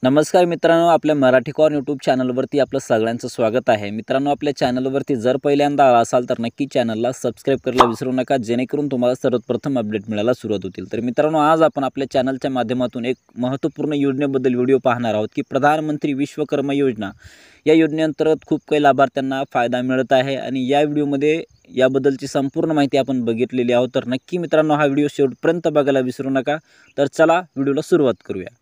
नमस्कार मित्रांनो, आपल्या मराठी कॉर्न यूट्यूब चॅनलवरती आपलं सगळ्यांचं स्वागत आहे। मित्रांनो, आपल्या चॅनलवरती जर पहिल्यांदा आला असाल तर नक्की चॅनलला सबस्क्राइब करायला विसरू नका, जेणेकरून तुम्हाला सर्वप्रथम अपडेट मिळायला सुरुवात होतील। तर मित्रांनो, आज आपण आपल्या चॅनलच्या माध्यमातून एक महत्त्वपूर्ण योजनेबद्दल व्हिडिओ पाहणार आहोत की प्रधानमंत्री विश्वकर्मा योजना या योजनेअंतर्गत खूप काही लाभार्थ्यांना फायदा मिळत आहे आणि या व्हिडिओमध्ये याबद्दलची संपूर्ण माहिती आपण बघितलेली आहोत। तर नक्की मित्रांनो, हा व्हिडिओ शेवटपर्यंत बघायला विसरू नका। तर चला व्हिडिओला सुरुवात करूया।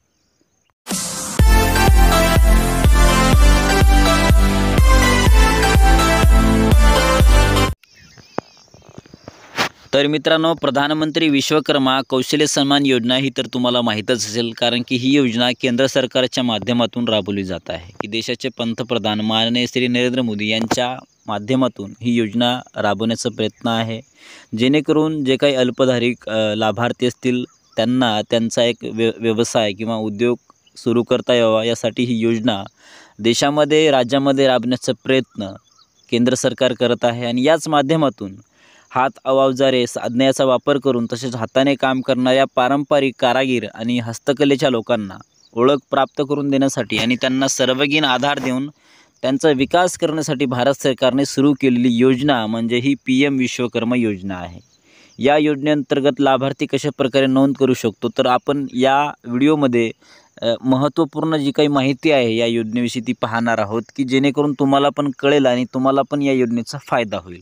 तर मित्रांनो, प्रधानमंत्री विश्वकर्मा कौशल्य सन्मान योजना ही तर तुम्हाला माहीतच असेल, कारण की ही योजना केंद्र सरकारच्या माध्यमातून राबवली जात आहे की देशाचे पंतप्रधान माननीय श्री नरेंद्र मोदी यांच्या माध्यमातून ही योजना राबवण्याचा प्रयत्न आहे, जेणेकरून जे काही अल्पधारिक लाभार्थी असतील त्यांना त्यांचा एक व्यवसाय किंवा उद्योग सुरू करता यावा यासाठी ही योजना देशामध्ये राज्यामध्ये राबवण्याचा प्रयत्न केंद्र सरकार करत आहे। आणि याच माध्यमातून हात अवजारे साधनाचा वापर करून तसेच हाताने काम करणाऱ्या पारंपरिक कारागीर आणि हस्तकलेच्या लोकांना ओळख प्राप्त करून देण्यासाठी आणि त्यांना सर्वगीण आधार देऊन त्यांचा विकास करण्यासाठी भारत सरकारने सुरू केलेली योजना म्हणजे ही PM विश्वकर्मा योजना आहे। या योजनेअंतर्गत लाभार्थी कशा प्रकारे नोंद करू शकतो, तर आपण या व्हिडिओमध्ये महत्त्वपूर्ण जी काही माहिती आहे या योजनेविषयी ती पाहणार आहोत की जेणेकरून तुम्हाला पण कळेल आणि तुम्हाला पण या योजनेचा फायदा होईल।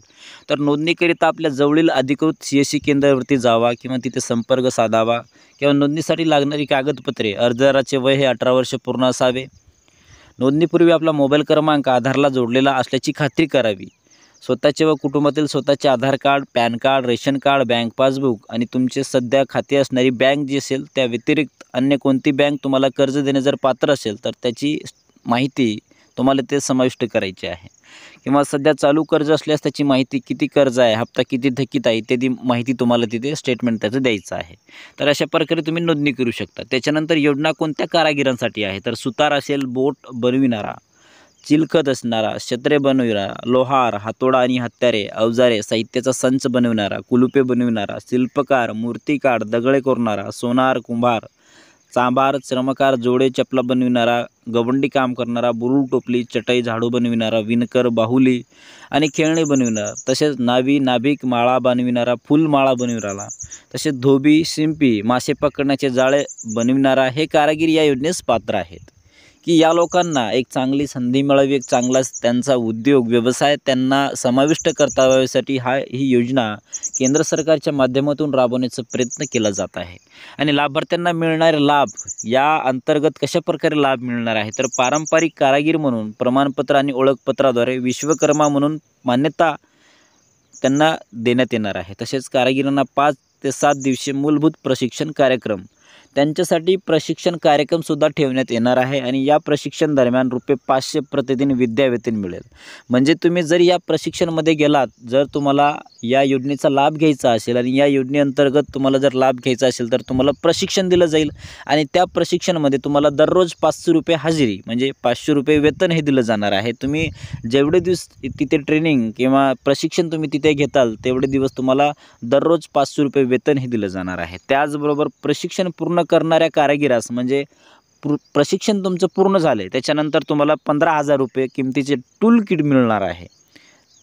तर नोंदणीकरिता आपल्या जवळील अधिकृत CSC केंद्रावरती जावा किंवा तिथे संपर्क साधावा किंवा नोंदणीसाठी लागणारी कागदपत्रे, अर्जदाराचे वय हे 18 वर्ष पूर्ण असावे, नोंदणीपूर्वी आपला मोबाईल क्रमांक आधारला जोडलेला असल्याची खात्री करावी, स्वतःचे व कुटुंबातील स्वतःचे Aadhaar card, PAN card, ration card, bank passbook आणि तुमचे सध्या खाते असणारी बँक जी असेल त्या व्यतिरिक्त अन्य कोणती बँक तुम्हाला कर्ज देणे जर पात्र असेल तर त्याची माहिती तुम्हाला ते समाविष्ट करायची आहे, किंवा सध्या चालू कर्ज असल्यास त्याची माहिती, किती कर्ज आहे, हप्ता किती थकीत आहे इत्यादी माहिती तुम्हाला तिथे स्टेटमेंट त्याचं द्यायचं आहे। तर अशा प्रकारे तुम्ही नोंदणी करू शकता। त्याच्यानंतर योजना कोणत्या कारागिरांसाठी आहे, तर सुतार असेल, बोट बनविणारा, चिलखत असणारा, छत्रे बनविणारा, लोहार, हातोडा आणि हत्यारे, अवजारे, साहित्याचा संच बनविणारा, कुलुपे बनविणारा, शिल्पकार, मूर्तिकार, दगडे कोरणारा, सोनार, कुंभार, चांभार, चर्मकार, जोडे चपला बनविणारा, गवंडी काम करणारा, बुरुळ, टोपली, चटई, झाडू बनविणारा, विणकर, बाहुली आणि खेळणी बनविणारा, तसेच नावी, नाभिक, माळा बनविणारा, फुलमाळा बनविणारा, तसेच धोबी, शिंपी, मासे पकडण्याचे जाळे बनविणारा हे कारागीर या योजनेस पात्र आहेत की या लोकांना एक चांगली संधी मिळावी, एक चांगला त्यांचा उद्योग व्यवसाय त्यांना समाविष्ट करता यासाठी ही योजना केंद्र सरकारच्या माध्यमातून राबवण्याचा प्रयत्न केला जात आहे। आणि लाभार्थ्यांना मिळणारे लाभ या अंतर्गत कशा प्रकारे लाभ मिळणार आहे, तर पारंपरिक कारागीर म्हणून प्रमाणपत्र आणि ओळखपत्राद्वारे विश्वकर्मा म्हणून मान्यता त्यांना देण्यात येणार आहे। तसेच कारागिरांना 5 ते 7 दिवसीय मूलभूत प्रशिक्षण कार्यक्रम, त्यांच्यासाठी प्रशिक्षण कार्यक्रमसुद्धा ठेवण्यात येणार आहे आणि या प्रशिक्षण दरम्यान ₹500 प्रतिदिन विद्यावेतन मिळेल। म्हणजे तुम्ही जर या प्रशिक्षणमध्ये गेलात, जर तुम्हाला या योजनेचा लाभ घ्यायचा असेल आणि या योजनेअंतर्गत तुम्हाला जर लाभ घ्यायचा असेल तर तुम्हाला प्रशिक्षण दिलं जाईल आणि त्या प्रशिक्षणामध्ये तुम्हाला दररोज ₹500 हजेरी म्हणजे ₹500 वेतन हे दिलं जाणार आहे। तुम्ही जेवढे दिवस तिथे ट्रेनिंग किंवा प्रशिक्षण तुम्ही तिथे घेताल तेवढे दिवस तुम्हाला दररोज ₹500 वेतन हे दिलं जाणार आहे। त्याचबरोबर प्रशिक्षण पूर्ण करणाऱ्या कारागिरास म्हणजे प्रशिक्षण तुमचं पूर्ण झाले त्याच्यानंतर तुम्हाला ₹15,000 किमतीचे टूल किट मिळणार आहे।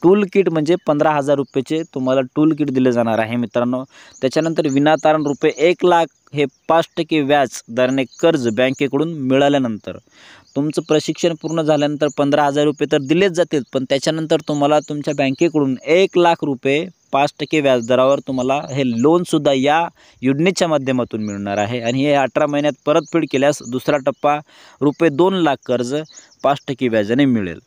टूल किट म्हणजे ₹15,000 तुम्हाला टूल किट दिले जाणार आहे मित्रांनो। त्याच्यानंतर विनातारण ₹1,00,000 हे 5% व्याज दराने कर्ज बँकेकडून मिळाल्यानंतर तुमचं प्रशिक्षण पूर्ण झाल्यानंतर ₹15,000 तर दिलेच जातील, पण त्याच्यानंतर तुम्हाला तुमच्या बँकेकडून ₹1,00,000 5% व्याजदरावर तुम्हाला हे लोनसुद्धा या योजनेच्या माध्यमातून मिळणार आहे। आणि हे 18 महिन्यात परतफेड केल्यास दुसरा टप्पा ₹2,00,000 कर्ज 5% व्याजाने मिळेल।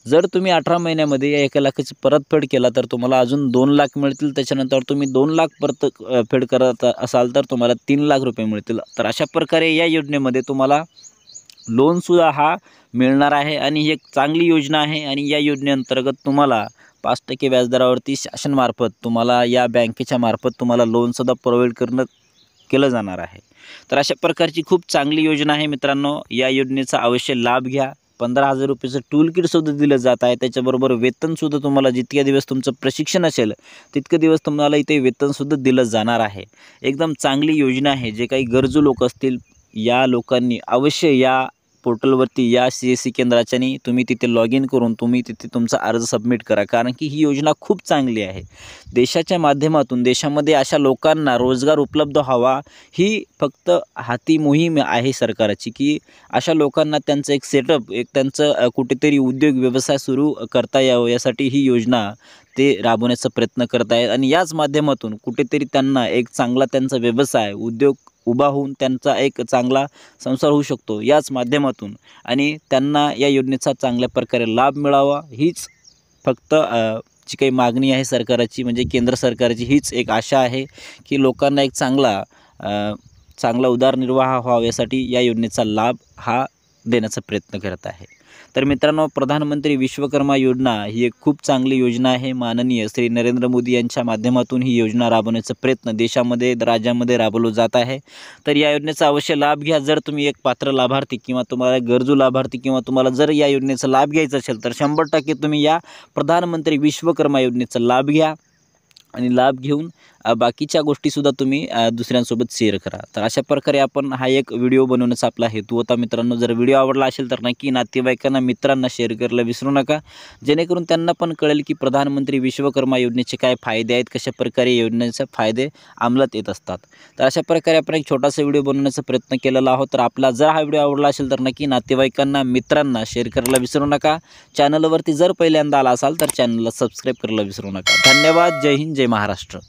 जर तुम्ही 18 महिन्यामध्ये या 1,00,000ची परतफेड केला तर तुम्हाला अजून 2,00,000 मिळतील। त्याच्यानंतर तुम्ही 2,00,000 परतफेड करत असाल तर तुम्हाला ₹3,00,000 मिळतील। तर अशा प्रकारे या योजनेमध्ये तुम्हाला लोनसुद्धा हा मिळणार आहे आणि ही एक चांगली योजना आहे। आणि या योजनेअंतर्गत तुम्हाला 5% व्याजदरावरती शासनामार्फत तुम्हाला या बँकेच्या मार्फत तुम्हाला लोनसुद्धा प्रोव्हाइड केलं जाणार आहे। तर अशा प्रकारची खूप चांगली योजना आहे मित्रांनो, या योजनेचा अवश्य लाभ घ्या। ₹15,000 टूल किटसुद्धा दिलं जात आहे। त्याच्याबरोबर वेतनसुद्धा तुम्हाला जितके दिवस तुमचं प्रशिक्षण असेल तितके दिवस तुम्हाला इथे वेतनसुद्धा दिलं जाणार आहे। एकदम चांगली योजना आहे। जे काही गरजू लोक असतील या लोकांनी अवश्य या पोर्टलवरती या CSC केंद्राच्यानी तुम्ही तिथे लॉग इन करून तुम्ही तिथे तुमचा अर्ज सबमिट करा, कारण की ही योजना खूप चांगली आहे. देशाच्या माध्यमातून देशामध्ये अशा लोकांना रोजगार उपलब्ध व्हावा ही फक्त हाती मोहीम आहे सरकारची, की अशा लोकांना त्यांचं एक सेटअप, एक त्यांचं कुठेतरी उद्योग व्यवसाय सुरू करता यावं यासाठी ही योजना ते राबवण्याचा प्रयत्न करत आहेत. आणि याच माध्यमातून कुठेतरी त्यांना एक चांगला त्यांचा व्यवसाय उद्योग उभा होऊन त्यांचा एक चांगला संसार होऊ शकतो याच माध्यमातून, आणि त्यांना या योजनेचा चांगल्या प्रकारे लाभ मिळावा हीच फक्त जी काही मागणी आहे सरकारची, म्हणजे केंद्र सरकारची हीच एक आशा आहे की लोकांना एक चांगला उदरनिर्वाह व्हावा यासाठी या योजनेचा लाभ हा देण्याचा प्रयत्न करत आहे. तर मित्रांनो, प्रधानमंत्री विश्वकर्मा योजना ही एक खूप चांगली योजना आहे. माननीय श्री नरेंद्र मोदी यांच्या माध्यमातून ही योजना राबवण्याचा प्रयत्न देशामध्ये राज्यामध्ये राबवला जात आहे. तर या योजनेचा अवश्य लाभ घ्या. जर तुम्ही एक पात्र लाभार्थी किंवा तुम्हाला गरजू लाभार्थी किंवा तुम्हाला जर या योजनेचा लाभ घ्यायचा असेल तर 100% तुम्ही या प्रधानमंत्री विश्वकर्मा योजनेचा लाभ घ्या आणि लाभ घेऊन बाकीच्या गोष्टीसुद्धा तुम्ही दुसऱ्यांसोबत शेअर करा. तर अशा प्रकारे आपण हा एक व्हिडिओ बनवण्याचा आपला हेतू होता. मित्रांनो, जर व्हिडिओ आवडला असेल तर नक्की नातेवाईकांना मित्रांना शेअर करायला विसरू नका, जेणेकरून त्यांना पण कळेल की प्रधानमंत्री विश्वकर्मा योजनेचे काय फायदे आहेत, कशा प्रकारे योजनेचे फायदे अंमलात येत असतात. तर अशा प्रकारे आपण एक छोटासा व्हिडिओ बनवण्याचा प्रयत्न केलेला आहोत. तर आपला जर हा व्हिडिओ आवडला असेल तर नक्की नातेवाईकांना मित्रांना शेअर करायला विसरू नका. चॅनलवरती जर पहिल्यांदा आला असाल तर चॅनलला सबस्क्राईब करायला विसरू नका. धन्यवाद. जय हिंद, जय महाराष्ट्र.